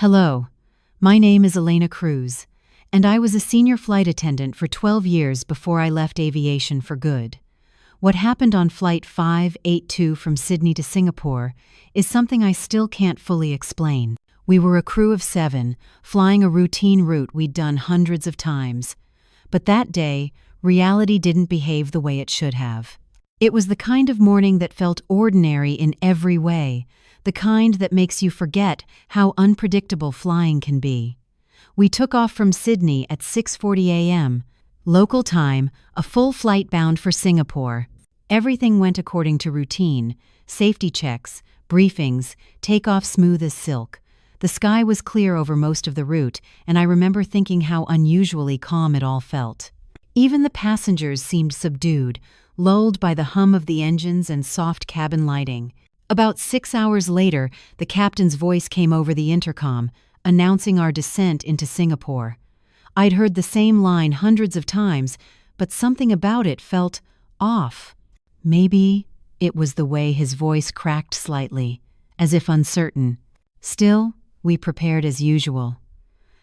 Hello, my name is Elena Cruz, and I was a senior flight attendant for 12 years before I left aviation for good. What happened on Flight 582 from Sydney to Singapore is something I still can't fully explain. We were a crew of 7, flying a routine route we'd done hundreds of times. But that day, reality didn't behave the way it should have. It was the kind of morning that felt ordinary in every way, the kind that makes you forget how unpredictable flying can be. We took off from Sydney at 6:40 a.m. local time, a full flight bound for Singapore. Everything went according to routine: safety checks, briefings, takeoff smooth as silk. The sky was clear over most of the route, and I remember thinking how unusually calm it all felt. Even the passengers seemed subdued, lulled by the hum of the engines and soft cabin lighting. About 6 hours later, the captain's voice came over the intercom, announcing our descent into Singapore. I'd heard the same line hundreds of times, but something about it felt off. Maybe it was the way his voice cracked slightly, as if uncertain. Still, we prepared as usual.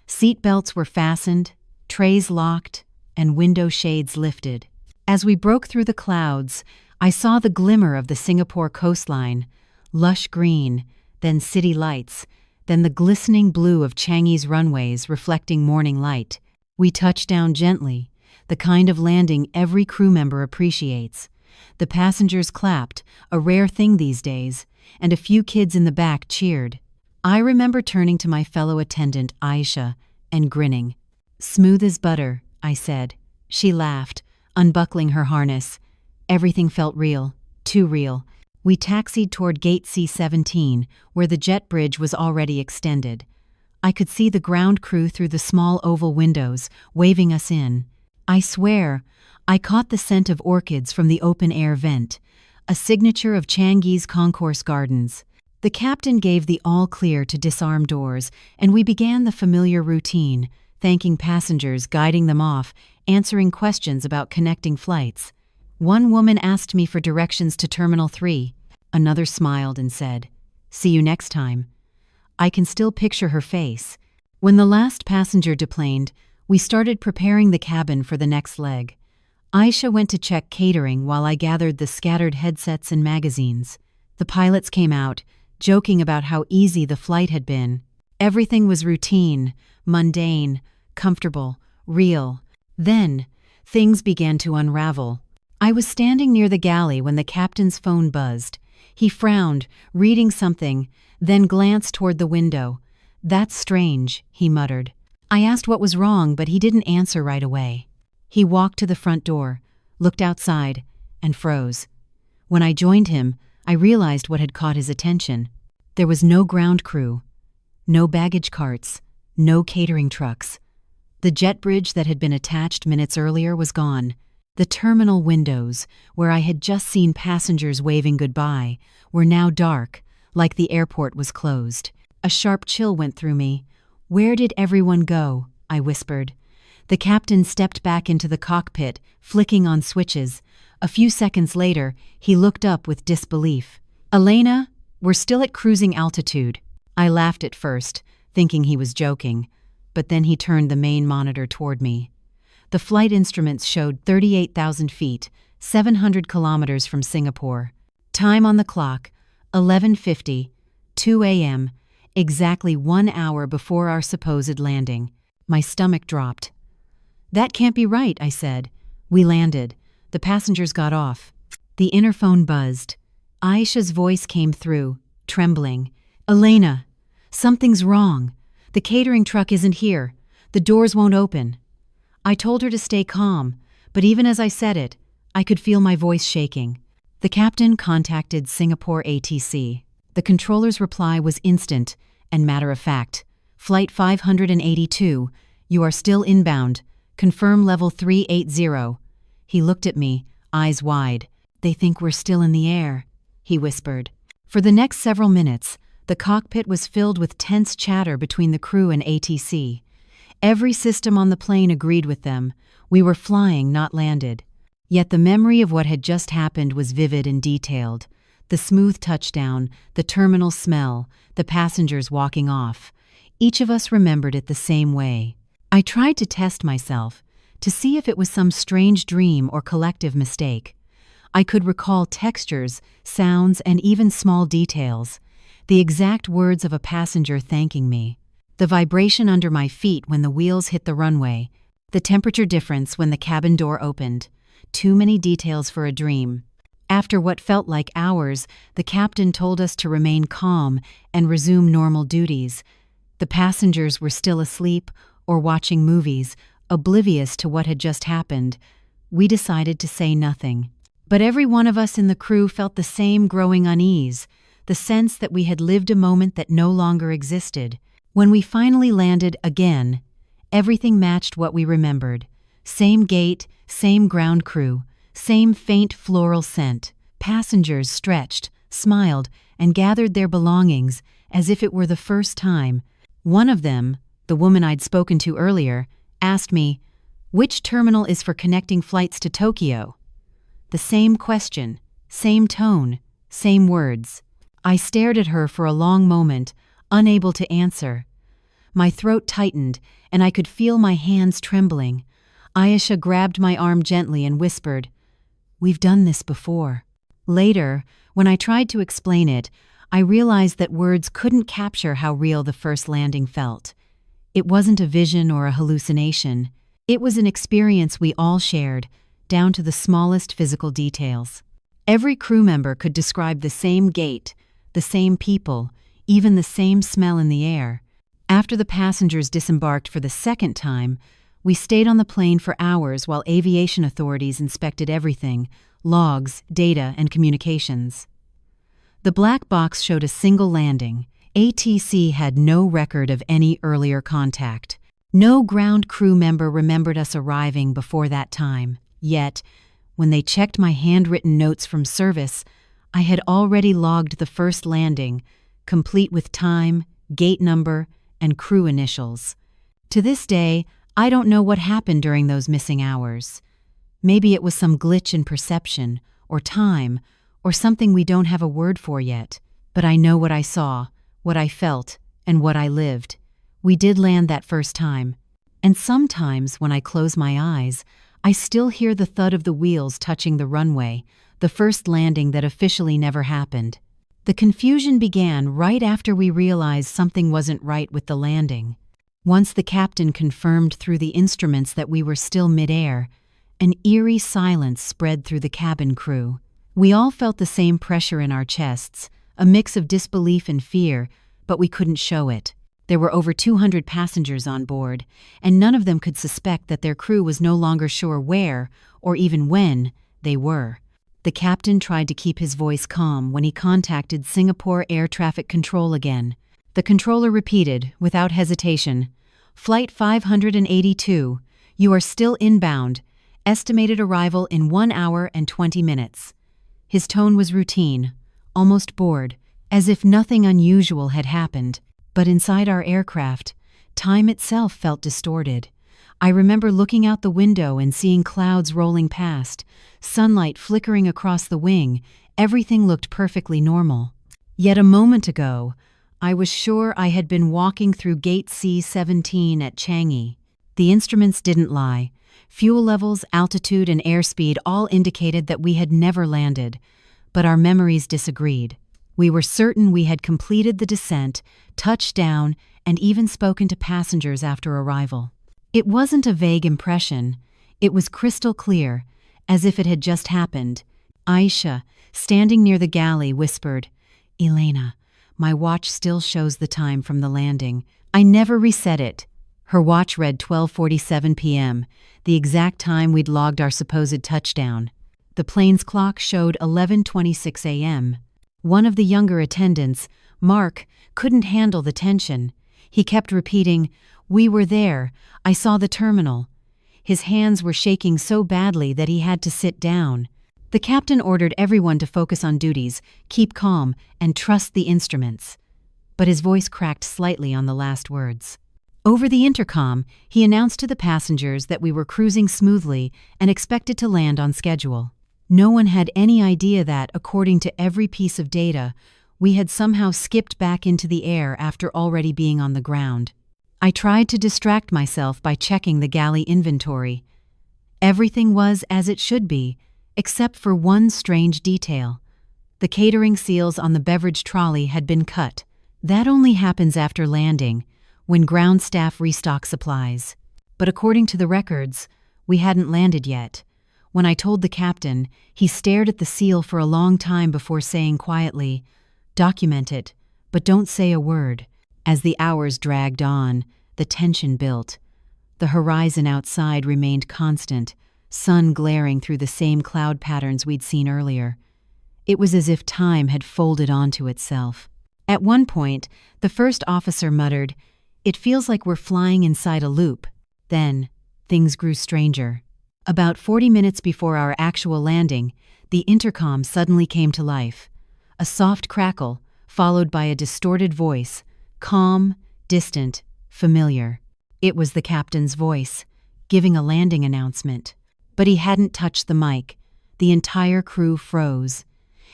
Seat belts were fastened, trays locked, and window shades lifted. As we broke through the clouds, I saw the glimmer of the Singapore coastline, lush green, then city lights, then the glistening blue of Changi's runways reflecting morning light. We touched down gently, the kind of landing every crew member appreciates. The passengers clapped, a rare thing these days, and a few kids in the back cheered. I remember turning to my fellow attendant, Aisha, and grinning. "Smooth as butter," I said. She laughed, unbuckling her harness. Everything felt real, too real. We taxied toward Gate C-17, where the jet bridge was already extended. I could see the ground crew through the small oval windows, waving us in. I swear, I caught the scent of orchids from the open-air vent, a signature of Changi's concourse gardens. The captain gave the all-clear to disarm doors, and we began the familiar routine, thanking passengers, guiding them off, answering questions about connecting flights. One woman asked me for directions to Terminal 3. Another smiled and said, "See you next time." I can still picture her face. When the last passenger deplaned, we started preparing the cabin for the next leg. Aisha went to check catering while I gathered the scattered headsets and magazines. The pilots came out, joking about how easy the flight had been. Everything was routine, mundane, comfortable, real. Then, things began to unravel. I was standing near the galley when the captain's phone buzzed. He frowned, reading something, then glanced toward the window. "That's strange," he muttered. I asked what was wrong, but he didn't answer right away. He walked to the front door, looked outside, and froze. When I joined him, I realized what had caught his attention. There was no ground crew, no baggage carts, no catering trucks. The jet bridge that had been attached minutes earlier was gone. The terminal windows, where I had just seen passengers waving goodbye, were now dark, like the airport was closed. A sharp chill went through me. "Where did everyone go?" I whispered. The captain stepped back into the cockpit, flicking on switches. A few seconds later, he looked up with disbelief. "Elena, we're still at cruising altitude." I laughed at first, thinking he was joking, but then he turned the main monitor toward me. The flight instruments showed 38,000 feet, 700 kilometers from Singapore. Time on the clock, 11:50, 2 a.m., exactly 1 hour before our supposed landing. My stomach dropped. "That can't be right," I said. We landed. The passengers got off. The interphone buzzed. Aisha's voice came through, trembling. "Elena, something's wrong. The catering truck isn't here. The doors won't open." I told her to stay calm, but even as I said it, I could feel my voice shaking. The captain contacted Singapore ATC. The controller's reply was instant and matter-of-fact. "Flight 582, you are still inbound. Confirm level 380. He looked at me, eyes wide. "They think we're still in the air," he whispered. For the next several minutes, the cockpit was filled with tense chatter between the crew and ATC. Every system on the plane agreed with them. We were flying, not landed. Yet the memory of what had just happened was vivid and detailed. The smooth touchdown, the terminal smell, the passengers walking off. Each of us remembered it the same way. I tried to test myself, to see if it was some strange dream or collective mistake. I could recall textures, sounds, and even small details. The exact words of a passenger thanking me. The vibration under my feet when the wheels hit the runway. The temperature difference when the cabin door opened. Too many details for a dream. After what felt like hours, the captain told us to remain calm and resume normal duties. The passengers were still asleep or watching movies, oblivious to what had just happened. We decided to say nothing. But every one of us in the crew felt the same growing unease, the sense that we had lived a moment that no longer existed. When we finally landed again, everything matched what we remembered. Same gate, same ground crew, same faint floral scent. Passengers stretched, smiled, and gathered their belongings as if it were the first time. One of them, the woman I'd spoken to earlier, asked me, "Which terminal is for connecting flights to Tokyo?" The same question, same tone, same words. I stared at her for a long moment, unable to answer. My throat tightened, and I could feel my hands trembling. Ayesha grabbed my arm gently and whispered, "We've done this before." Later, when I tried to explain it, I realized that words couldn't capture how real the first landing felt. It wasn't a vision or a hallucination. It was an experience we all shared, down to the smallest physical details. Every crew member could describe the same gate, the same people, even the same smell in the air. After the passengers disembarked for the second time, we stayed on the plane for hours while aviation authorities inspected everything: logs, data, and communications. The black box showed a single landing. ATC had no record of any earlier contact. No ground crew member remembered us arriving before that time. Yet, when they checked my handwritten notes from service, I had already logged the first landing, complete with time, gate number, and crew initials. To this day, I don't know what happened during those missing hours. Maybe it was some glitch in perception, or time, or something we don't have a word for yet. But I know what I saw, what I felt, and what I lived. We did land that first time. And sometimes, when I close my eyes, I still hear the thud of the wheels touching the runway, the first landing that officially never happened. The confusion began right after we realized something wasn't right with the landing. Once the captain confirmed through the instruments that we were still mid-air, an eerie silence spread through the cabin crew. We all felt the same pressure in our chests, a mix of disbelief and fear, but we couldn't show it. There were over 200 passengers on board, and none of them could suspect that their crew was no longer sure where, or even when, they were. The captain tried to keep his voice calm when he contacted Singapore Air Traffic Control again. The controller repeated, without hesitation, "Flight 582, you are still inbound. Estimated arrival in 1 hour and 20 minutes. His tone was routine, almost bored, as if nothing unusual had happened. But inside our aircraft, time itself felt distorted. I remember looking out the window and seeing clouds rolling past, sunlight flickering across the wing. Everything looked perfectly normal. Yet a moment ago, I was sure I had been walking through Gate C-17 at Changi. The instruments didn't lie. Fuel levels, altitude, and airspeed all indicated that we had never landed. But our memories disagreed. We were certain we had completed the descent, touched down, and even spoken to passengers after arrival. It wasn't a vague impression. It was crystal clear, as if it had just happened. Aisha, standing near the galley, whispered, "Elena, my watch still shows the time from the landing. I never reset it." Her watch read 12:47 p.m., the exact time we'd logged our supposed touchdown. The plane's clock showed 11:26 a.m. One of the younger attendants, Mark, couldn't handle the tension. He kept repeating, "We were there. I saw the terminal." His hands were shaking so badly that he had to sit down. The captain ordered everyone to focus on duties, keep calm, and trust the instruments. But his voice cracked slightly on the last words. Over the intercom, he announced to the passengers that we were cruising smoothly and expected to land on schedule. No one had any idea that, according to every piece of data, We had somehow skipped back into the air after already being on the ground. I tried to distract myself by checking the galley inventory. Everything was as it should be, except for one strange detail. The catering seals on the beverage trolley had been cut. That only happens after landing, when ground staff restock supplies. But according to the records, we hadn't landed yet. When I told the captain, he stared at the seal for a long time before saying quietly, "Document it, but don't say a word." As the hours dragged on, the tension built. The horizon outside remained constant, sun glaring through the same cloud patterns we'd seen earlier. It was as if time had folded onto itself. At one point, the first officer muttered, "It feels like we're flying inside a loop." Then, things grew stranger. About 40 minutes before our actual landing, the intercom suddenly came to life. A soft crackle, followed by a distorted voice, calm, distant, familiar. It was the captain's voice, giving a landing announcement. But he hadn't touched the mic. The entire crew froze.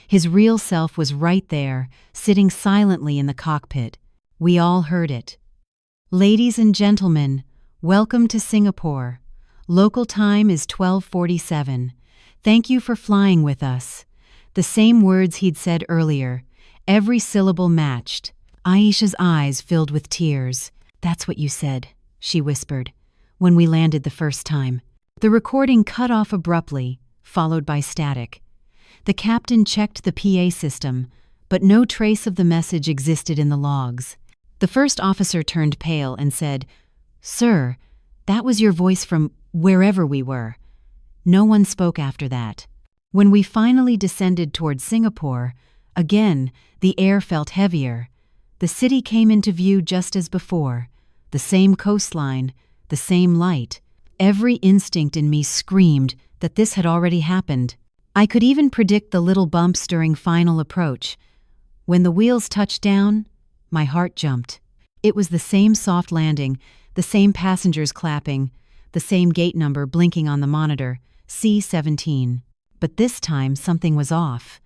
His real self was right there, sitting silently in the cockpit. We all heard it. "Ladies and gentlemen, welcome to Singapore. Local time is 12:47. Thank you for flying with us." The same words he'd said earlier. Every syllable matched. Aisha's eyes filled with tears. "That's what you said," she whispered, when we landed the first time. The recording cut off abruptly, followed by static. The captain checked the PA system, but no trace of the message existed in the logs. The first officer turned pale and said, "Sir, that was your voice from wherever we were." No one spoke after that. When we finally descended toward Singapore, again, the air felt heavier. The city came into view just as before. The same coastline, the same light. Every instinct in me screamed that this had already happened. I could even predict the little bumps during final approach. When the wheels touched down, my heart jumped. It was the same soft landing, the same passengers clapping, the same gate number blinking on the monitor, C-17. But this time something was off.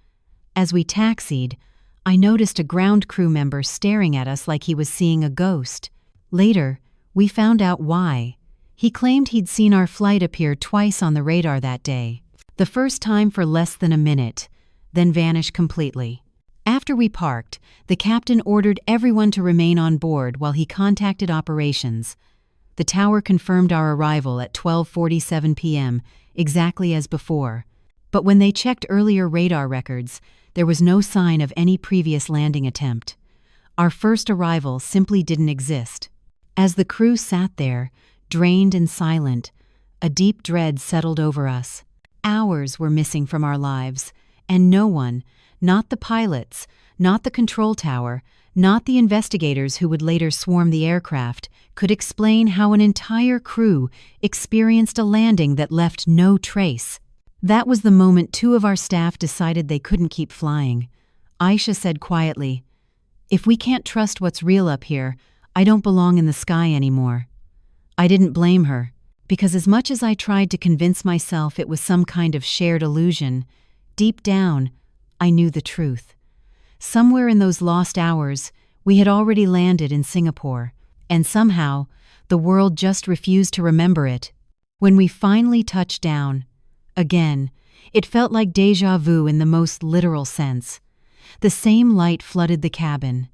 As we taxied, I noticed a ground crew member staring at us like he was seeing a ghost. Later, we found out why. He claimed he'd seen our flight appear twice on the radar that day. The first time for less than a minute, then vanish completely. After we parked, the captain ordered everyone to remain on board while he contacted operations. The tower confirmed our arrival at 12:47 p.m., exactly as before. But when they checked earlier radar records, there was no sign of any previous landing attempt. Our first arrival simply didn't exist. As the crew sat there, drained and silent, a deep dread settled over us. Hours were missing from our lives, and no one, not the pilots, not the control tower, not the investigators who would later swarm the aircraft, could explain how an entire crew experienced a landing that left no trace. That was the moment two of our staff decided they couldn't keep flying. Aisha said quietly, "If we can't trust what's real up here, I don't belong in the sky anymore." I didn't blame her, because as much as I tried to convince myself it was some kind of shared illusion, deep down, I knew the truth. Somewhere in those lost hours, we had already landed in Singapore, and somehow, the world just refused to remember it. When we finally touched down, again, it felt like déjà vu in the most literal sense. The same light flooded the cabin,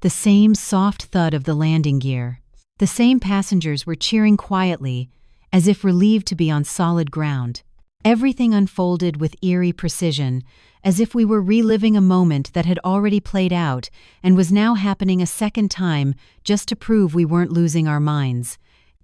the same soft thud of the landing gear. The same passengers were cheering quietly, as if relieved to be on solid ground. Everything unfolded with eerie precision, as if we were reliving a moment that had already played out and was now happening a second time just to prove we weren't losing our minds.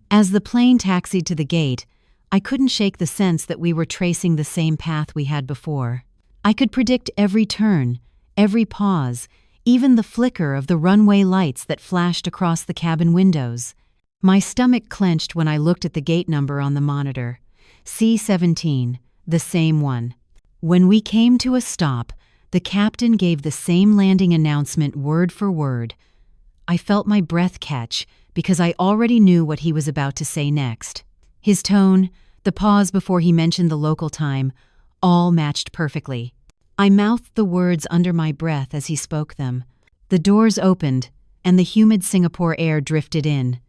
As the plane taxied to the gate, I couldn't shake the sense that we were tracing the same path we had before. I could predict every turn, every pause, even the flicker of the runway lights that flashed across the cabin windows. My stomach clenched when I looked at the gate number on the monitor. C-17, the same one. When we came to a stop, the captain gave the same landing announcement word for word. I felt my breath catch because I already knew what he was about to say next. His tone, the pause before he mentioned the local time, all matched perfectly. I mouthed the words under my breath as he spoke them. The doors opened, and the humid Singapore air drifted in.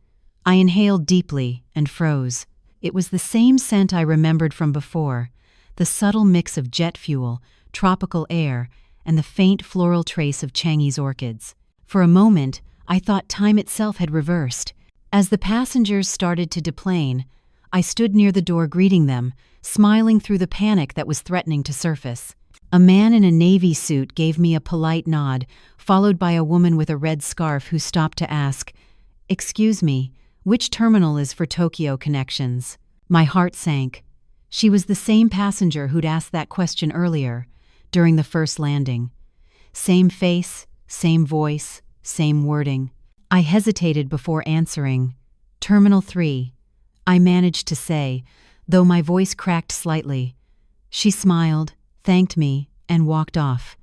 I inhaled deeply and froze. It was the same scent I remembered from before, the subtle mix of jet fuel, tropical air, and the faint floral trace of Changi's orchids. For a moment, I thought time itself had reversed. As the passengers started to deplane, I stood near the door greeting them, smiling through the panic that was threatening to surface. A man in a navy suit gave me a polite nod, followed by a woman with a red scarf who stopped to ask, "Excuse me, which terminal is for Tokyo connections?" My heart sank. She was the same passenger who'd asked that question earlier, during the first landing. Same face, same voice, same wording. I hesitated before answering. "Terminal 3, I managed to say, though my voice cracked slightly. She smiled, thanked me, and walked off.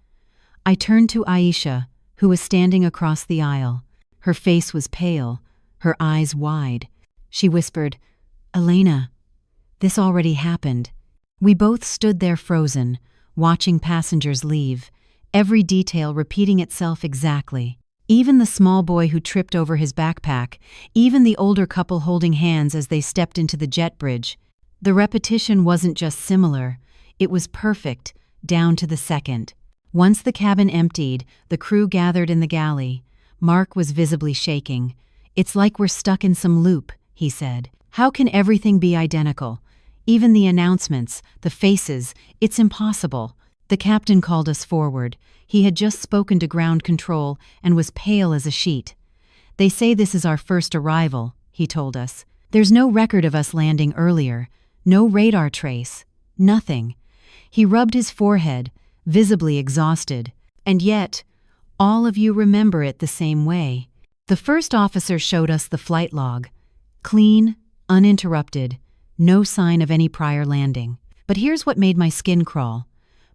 I turned to Aisha, who was standing across the aisle. Her face was pale, her eyes wide. She whispered, "Elena, this already happened." We both stood there frozen, watching passengers leave, every detail repeating itself exactly. Even the small boy who tripped over his backpack, even the older couple holding hands as they stepped into the jet bridge. The repetition wasn't just similar, it was perfect, down to the second. Once the cabin emptied, the crew gathered in the galley. Mark was visibly shaking. "It's like we're stuck in some loop," he said. "How can everything be identical? Even the announcements, the faces, it's impossible." The captain called us forward. He had just spoken to ground control and was pale as a sheet. "They say this is our first arrival," he told us. "There's no record of us landing earlier, no radar trace, nothing." He rubbed his forehead, visibly exhausted. "And yet, all of you remember it the same way." The first officer showed us the flight log. Clean, uninterrupted, no sign of any prior landing. But here's what made my skin crawl.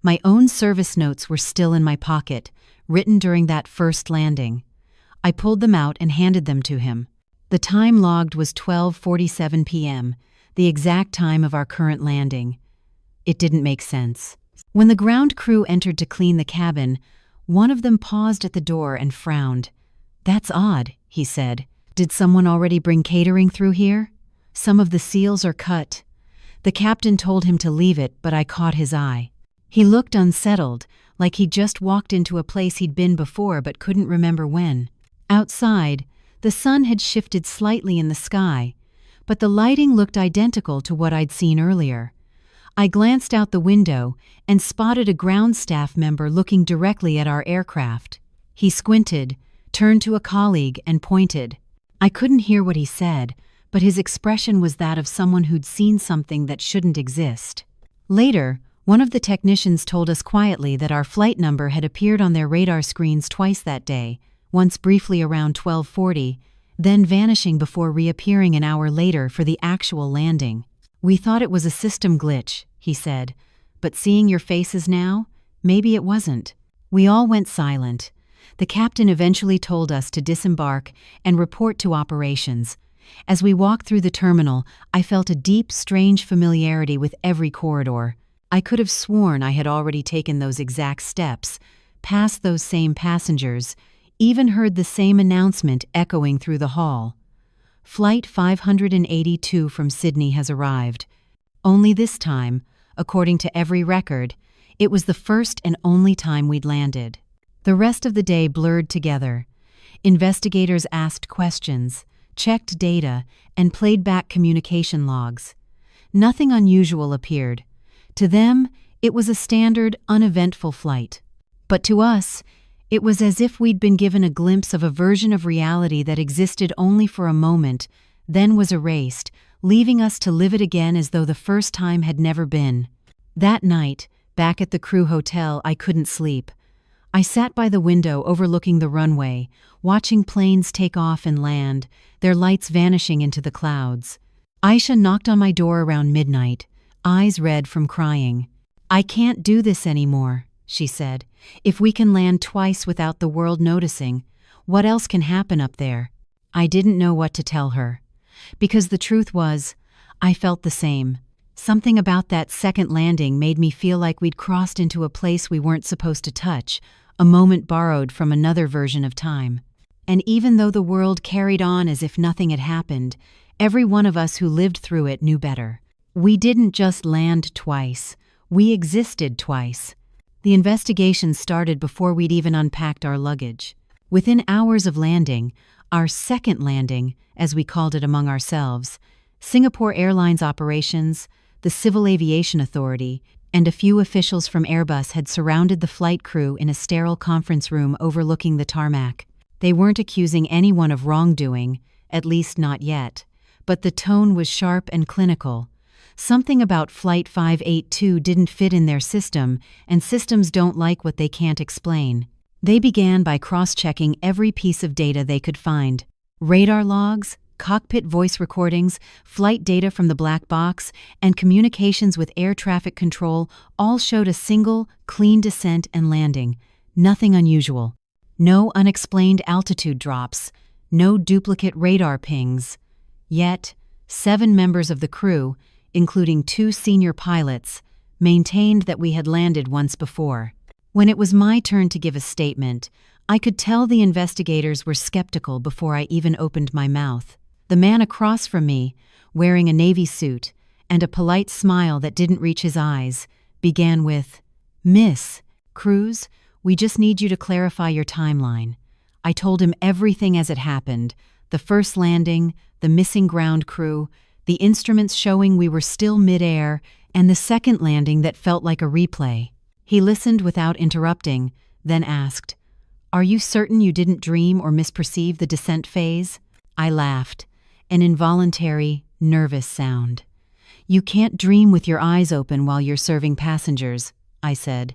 My own service notes were still in my pocket, written during that first landing. I pulled them out and handed them to him. The time logged was 12:47 p.m., the exact time of our current landing. It didn't make sense. When the ground crew entered to clean the cabin, one of them paused at the door and frowned. "That's odd," he said. "Did someone already bring catering through here? Some of the seals are cut." The captain told him to leave it, but I caught his eye. He looked unsettled, like he'd just walked into a place he'd been before but couldn't remember when. Outside, the sun had shifted slightly in the sky, but the lighting looked identical to what I'd seen earlier. I glanced out the window and spotted a ground staff member looking directly at our aircraft. He squinted, turned to a colleague, and pointed. I couldn't hear what he said, but his expression was that of someone who'd seen something that shouldn't exist. Later, one of the technicians told us quietly that our flight number had appeared on their radar screens twice that day, once briefly around 12:40, then vanishing before reappearing an hour later for the actual landing. "We thought it was a system glitch," he said, "but seeing your faces now, maybe it wasn't." We all went silent. The captain eventually told us to disembark and report to operations. As we walked through the terminal, I felt a deep, strange familiarity with every corridor. I could have sworn I had already taken those exact steps, passed those same passengers, even heard the same announcement echoing through the hall. "Flight 582 from Sydney has arrived." Only this time, according to every record, it was the first and only time we'd landed. The rest of the day blurred together. Investigators asked questions, checked data, and played back communication logs. Nothing unusual appeared. To them, it was a standard, uneventful flight. But to us, it was as if we'd been given a glimpse of a version of reality that existed only for a moment, then was erased, leaving us to live it again as though the first time had never been. That night, back at the crew hotel, I couldn't sleep. I sat by the window overlooking the runway, watching planes take off and land, their lights vanishing into the clouds. Aisha knocked on my door around midnight, eyes red from crying. "I can't do this anymore," she said. "If we can land twice without the world noticing, what else can happen up there?" I didn't know what to tell her. Because the truth was, I felt the same. Something about that second landing made me feel like we'd crossed into a place we weren't supposed to touch, a moment borrowed from another version of time. And even though the world carried on as if nothing had happened, every one of us who lived through it knew better. We didn't just land twice, we existed twice. The investigation started before we'd even unpacked our luggage. Within hours of landing, our second landing, as we called it among ourselves, Singapore Airlines operations, the Civil Aviation Authority, and a few officials from Airbus had surrounded the flight crew in a sterile conference room overlooking the tarmac. They weren't accusing anyone of wrongdoing, at least not yet, but the tone was sharp and clinical. Something about Flight 582 didn't fit in their system, and systems don't like what they can't explain. They began by cross-checking every piece of data they could find. Radar logs, cockpit voice recordings, flight data from the black box, and communications with air traffic control all showed a single, clean descent and landing. Nothing unusual. No unexplained altitude drops. No duplicate radar pings. Yet, 7 members of the crew, including 2 senior pilots, maintained that we had landed once before. When it was my turn to give a statement, I could tell the investigators were skeptical before I even opened my mouth. The man across from me, wearing a navy suit and a polite smile that didn't reach his eyes, began with, "Miss Cruz, we just need you to clarify your timeline." I told him everything as it happened, the first landing, the missing ground crew, the instruments showing we were still mid-air, and the second landing that felt like a replay. He listened without interrupting, then asked, "Are you certain you didn't dream or misperceive the descent phase?" I laughed, an involuntary, nervous sound. "You can't dream with your eyes open while you're serving passengers," I said.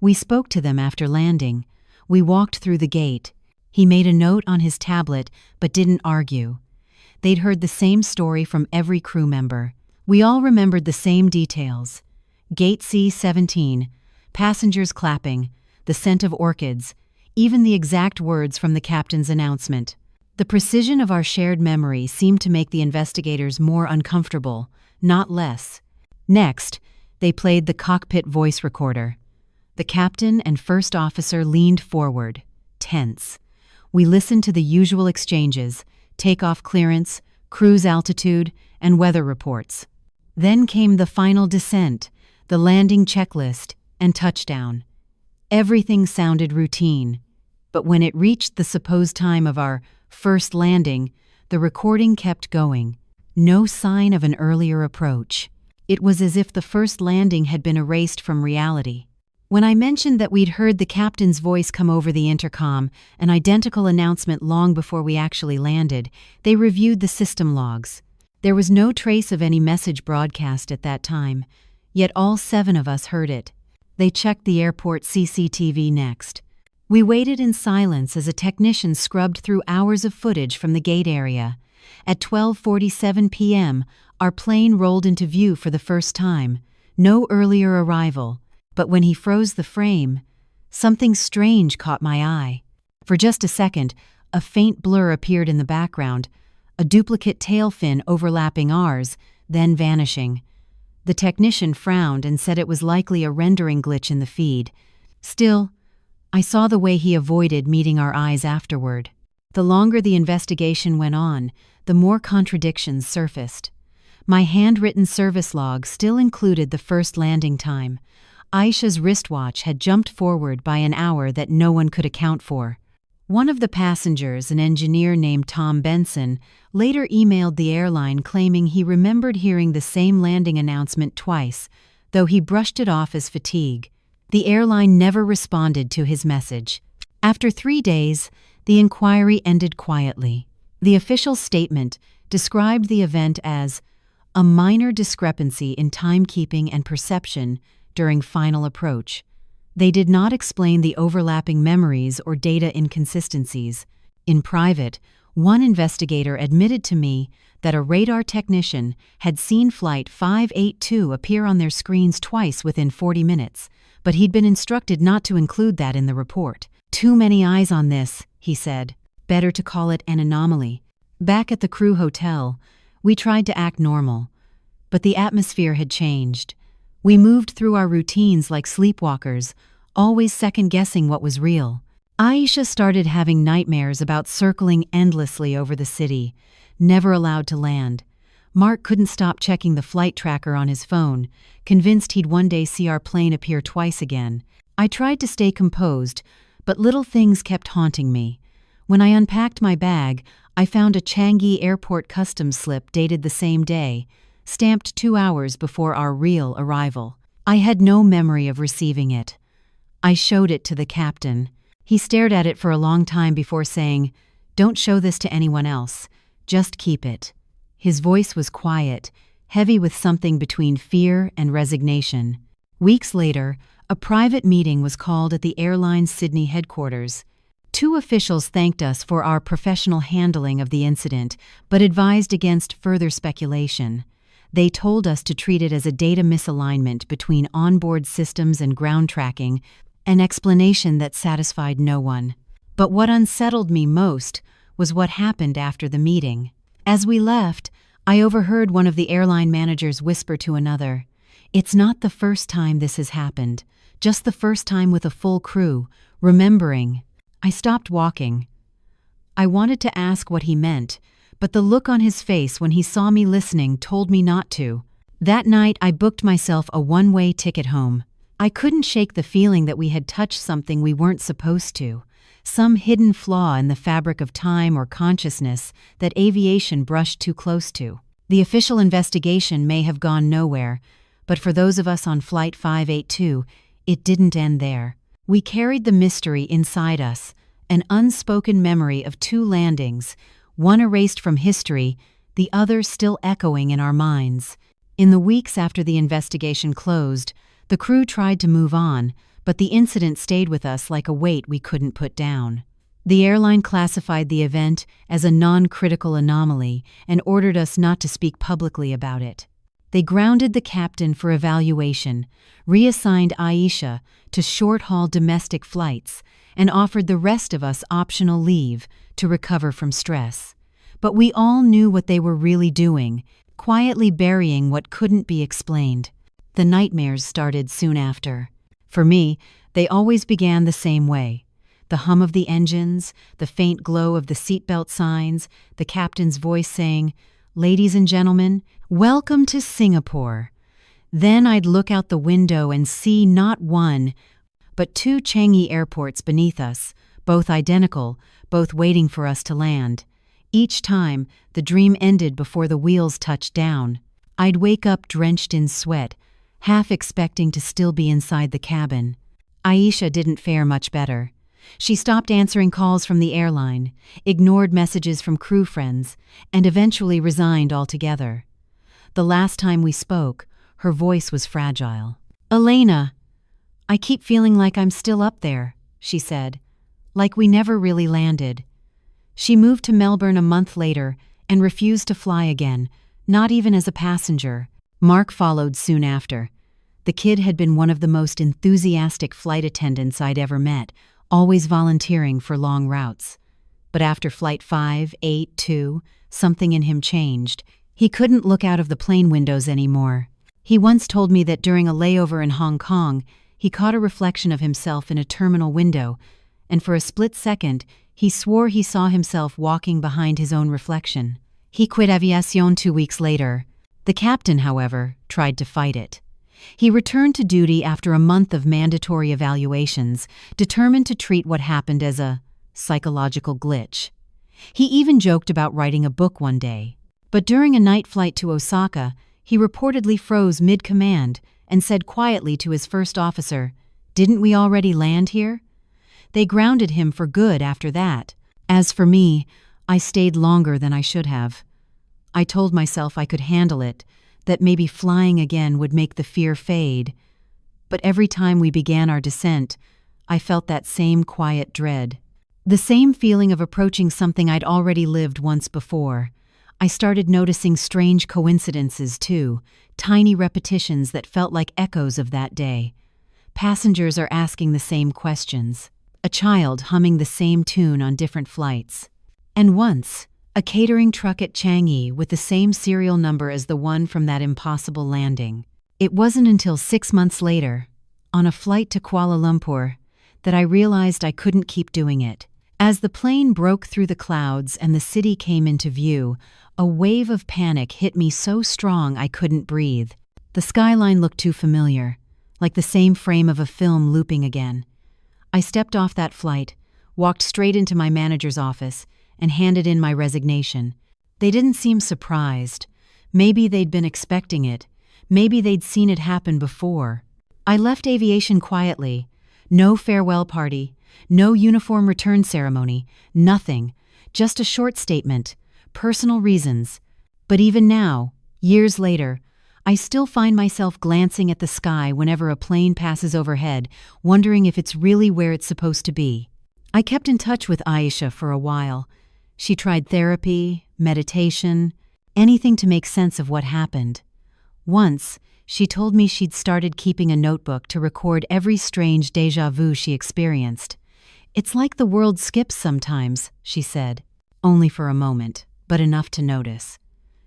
"We spoke to them after landing. We walked through the gate." He made a note on his tablet, but didn't argue. They'd heard the same story from every crew member. We all remembered the same details. Gate C-17, passengers clapping, the scent of orchids, even the exact words from the captain's announcement. The precision of our shared memory seemed to make the investigators more uncomfortable, not less. Next, they played the cockpit voice recorder. The captain and first officer leaned forward, tense. We listened to the usual exchanges, takeoff clearance, cruise altitude, and weather reports. Then came the final descent, the landing checklist, and touchdown. Everything sounded routine, but when it reached the supposed time of our first landing, the recording kept going. No sign of an earlier approach. It was as if the first landing had been erased from reality. When I mentioned that we'd heard the captain's voice come over the intercom, an identical announcement long before we actually landed, they reviewed the system logs. There was no trace of any message broadcast at that time, yet all 7 of us heard it. They checked the airport CCTV next. We waited in silence as a technician scrubbed through hours of footage from the gate area. At 12:47 p.m., our plane rolled into view for the first time. No earlier arrival. But when he froze the frame, something strange caught my eye. For just a second, a faint blur appeared in the background, a duplicate tail fin overlapping ours, then vanishing. The technician frowned and said it was likely a rendering glitch in the feed. Still, I saw the way he avoided meeting our eyes afterward. The longer the investigation went on, the more contradictions surfaced. My handwritten service log still included the first landing time. Aisha's wristwatch had jumped forward by an hour that no one could account for. One of the passengers, an engineer named Tom Benson, later emailed the airline claiming he remembered hearing the same landing announcement twice, though he brushed it off as fatigue. The airline never responded to his message. After 3 days, the inquiry ended quietly. The official statement described the event as a minor discrepancy in timekeeping and perception during final approach. They did not explain the overlapping memories or data inconsistencies. In private, one investigator admitted to me that a radar technician had seen Flight 582 appear on their screens twice within 40 minutes, but he'd been instructed not to include that in the report. "Too many eyes on this," he said. "Better to call it an anomaly." Back at the crew hotel, we tried to act normal. but the atmosphere had changed. We moved through our routines like sleepwalkers, always second-guessing what was real. Aisha started having nightmares about circling endlessly over the city, never allowed to land. Mark couldn't stop checking the flight tracker on his phone, convinced he'd one day see our plane appear twice again. I tried to stay composed, but little things kept haunting me. When I unpacked my bag, I found a Changi airport customs slip dated the same day, stamped 2 hours before our real arrival. I had no memory of receiving it. I showed it to the captain. He stared at it for a long time before saying, "Don't show this to anyone else. Just keep it." His voice was quiet, heavy with something between fear and resignation. Weeks later, a private meeting was called at the airline's Sydney headquarters. 2 officials thanked us for our professional handling of the incident, but advised against further speculation. They told us to treat it as a data misalignment between onboard systems and ground tracking, an explanation that satisfied no one. But what unsettled me most was what happened after the meeting. As we left, I overheard one of the airline managers whisper to another, "It's not the first time this has happened, just the first time with a full crew, remembering." I stopped walking. I wanted to ask what he meant, but the look on his face when he saw me listening told me not to. That night, I booked myself a one-way ticket home. I couldn't shake the feeling that we had touched something we weren't supposed to, some hidden flaw in the fabric of time or consciousness that aviation brushed too close to. The official investigation may have gone nowhere, but for those of us on Flight 582, it didn't end there. We carried the mystery inside us, an unspoken memory of 2 landings, one erased from history, the other still echoing in our minds. In the weeks after the investigation closed, the crew tried to move on, but the incident stayed with us like a weight we couldn't put down. The airline classified the event as a non-critical anomaly and ordered us not to speak publicly about it. They grounded the captain for evaluation, reassigned Aisha to short-haul domestic flights, and offered the rest of us optional leave to recover from stress. But we all knew what they were really doing, quietly burying what couldn't be explained. The nightmares started soon after. For me, they always began the same way. The hum of the engines, the faint glow of the seatbelt signs, the captain's voice saying, "Ladies and gentlemen, welcome to Singapore." Then I'd look out the window and see not one, but 2 Changi airports beneath us, both identical, both waiting for us to land. Each time, the dream ended before the wheels touched down. I'd wake up drenched in sweat, half expecting to still be inside the cabin. Aisha didn't fare much better. She stopped answering calls from the airline, ignored messages from crew friends, and eventually resigned altogether. The last time we spoke, her voice was fragile. "Elena, I keep feeling like I'm still up there," she said, "like we never really landed." She moved to Melbourne a month later and refused to fly again, not even as a passenger. Mark followed soon after. The kid had been one of the most enthusiastic flight attendants I'd ever met, always volunteering for long routes. But after Flight 582, something in him changed. He couldn't look out of the plane windows anymore. He once told me that during a layover in Hong Kong, he caught a reflection of himself in a terminal window, and for a split second, he swore he saw himself walking behind his own reflection. He quit aviation 2 weeks later. The captain, however, tried to fight it. He returned to duty after a month of mandatory evaluations, determined to treat what happened as a psychological glitch. He even joked about writing a book one day. But during a night flight to Osaka, he reportedly froze mid-command and said quietly to his first officer, "Didn't we already land here?" They grounded him for good after that. As for me, I stayed longer than I should have. I told myself I could handle it, that maybe flying again would make the fear fade. But every time we began our descent, I felt that same quiet dread. The same feeling of approaching something I'd already lived once before. I started noticing strange coincidences too, tiny repetitions that felt like echoes of that day. Passengers are asking the same questions. A child humming the same tune on different flights. And once, A catering truck at Changi with the same serial number as the one from that impossible landing. It wasn't until 6 months later, on a flight to Kuala Lumpur, that I realized I couldn't keep doing it. As the plane broke through the clouds and the city came into view, a wave of panic hit me so strong I couldn't breathe. The skyline looked too familiar, like the same frame of a film looping again. I stepped off that flight, walked straight into my manager's office, and handed in my resignation. They didn't seem surprised. Maybe they'd been expecting it. Maybe they'd seen it happen before. I left aviation quietly. No farewell party, no uniform return ceremony, nothing. Just a short statement, personal reasons. But even now, years later, I still find myself glancing at the sky whenever a plane passes overhead, wondering if it's really where it's supposed to be. I kept in touch with Aisha for a while. She tried therapy, meditation, anything to make sense of what happened. Once, she told me she'd started keeping a notebook to record every strange déjà vu she experienced. It's like the world skips sometimes, she said. Only for a moment, but enough to notice.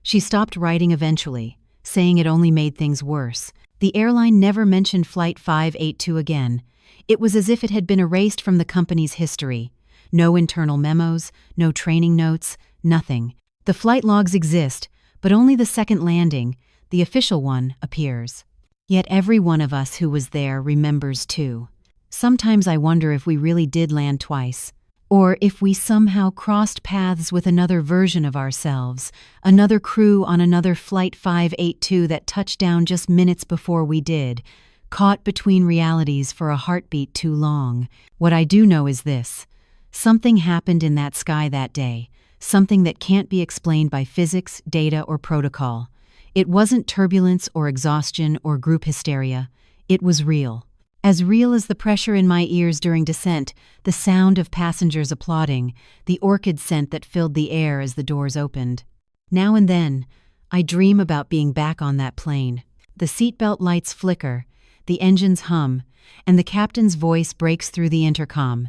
She stopped writing eventually, saying it only made things worse. The airline never mentioned Flight 582 again. It was as if it had been erased from the company's history. No internal memos, no training notes, nothing. The flight logs exist, but only the second landing, the official one, appears. Yet every one of us who was there remembers too. Sometimes I wonder if we really did land twice, or if we somehow crossed paths with another version of ourselves, another crew on another Flight 582 that touched down just minutes before we did, caught between realities for a heartbeat too long. What I do know is this: something happened in that sky that day, something that can't be explained by physics, data, or protocol. It wasn't turbulence or exhaustion or group hysteria. It was real. As real as the pressure in my ears during descent, the sound of passengers applauding, the orchid scent that filled the air as the doors opened. Now and then, I dream about being back on that plane. The seatbelt lights flicker, the engines hum, and the captain's voice breaks through the intercom.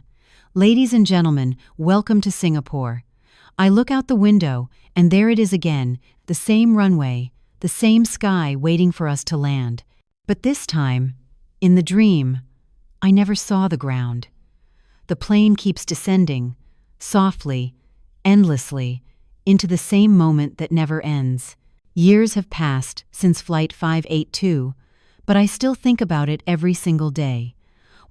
"Ladies and gentlemen, welcome to Singapore." I look out the window, and there it is again, the same runway, the same sky waiting for us to land. But this time, in the dream, I never saw the ground. The plane keeps descending, softly, endlessly, into the same moment that never ends. Years have passed since Flight 582, but I still think about it every single day.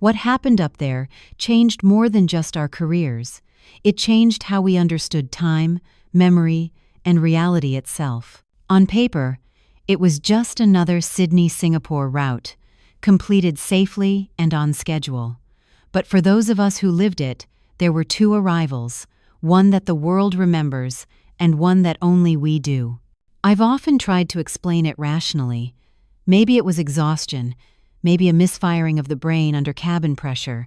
What happened up there changed more than just our careers. It changed how we understood time, memory, and reality itself. On paper, it was just another Sydney-Singapore route, completed safely and on schedule. But for those of us who lived it, there were two arrivals, one that the world remembers and one that only we do. I've often tried to explain it rationally. Maybe it was exhaustion, maybe a misfiring of the brain under cabin pressure,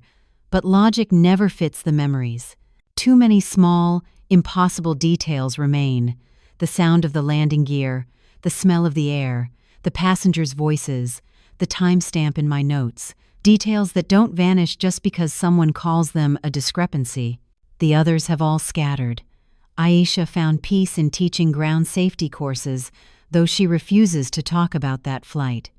but logic never fits the memories. Too many small, impossible details remain: the sound of the landing gear, the smell of the air, the passengers' voices, the timestamp in my notes, details that don't vanish just because someone calls them a discrepancy. The others have all scattered. Aisha found peace in teaching ground safety courses, though she refuses to talk about that flight.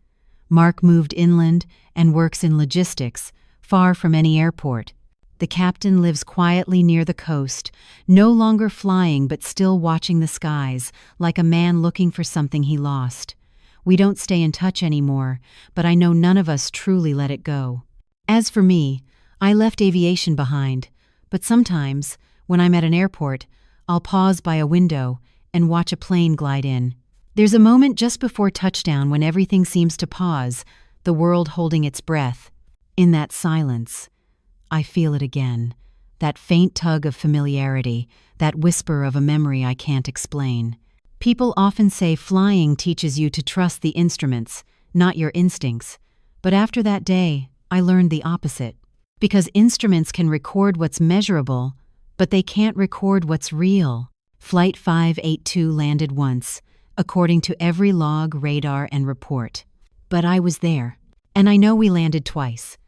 Mark moved inland and works in logistics, far from any airport. The captain lives quietly near the coast, no longer flying but still watching the skies, like a man looking for something he lost. We don't stay in touch anymore, but I know none of us truly let it go. As for me, I left aviation behind, but sometimes, when I'm at an airport, I'll pause by a window and watch a plane glide in. There's a moment just before touchdown when everything seems to pause, the world holding its breath. In that silence, I feel it again, that faint tug of familiarity, that whisper of a memory I can't explain. People often say flying teaches you to trust the instruments, not your instincts. But after that day, I learned the opposite. Because instruments can record what's measurable, but they can't record what's real. Flight 582 landed once, according to every log, radar, and report. But I was there. And I know we landed twice.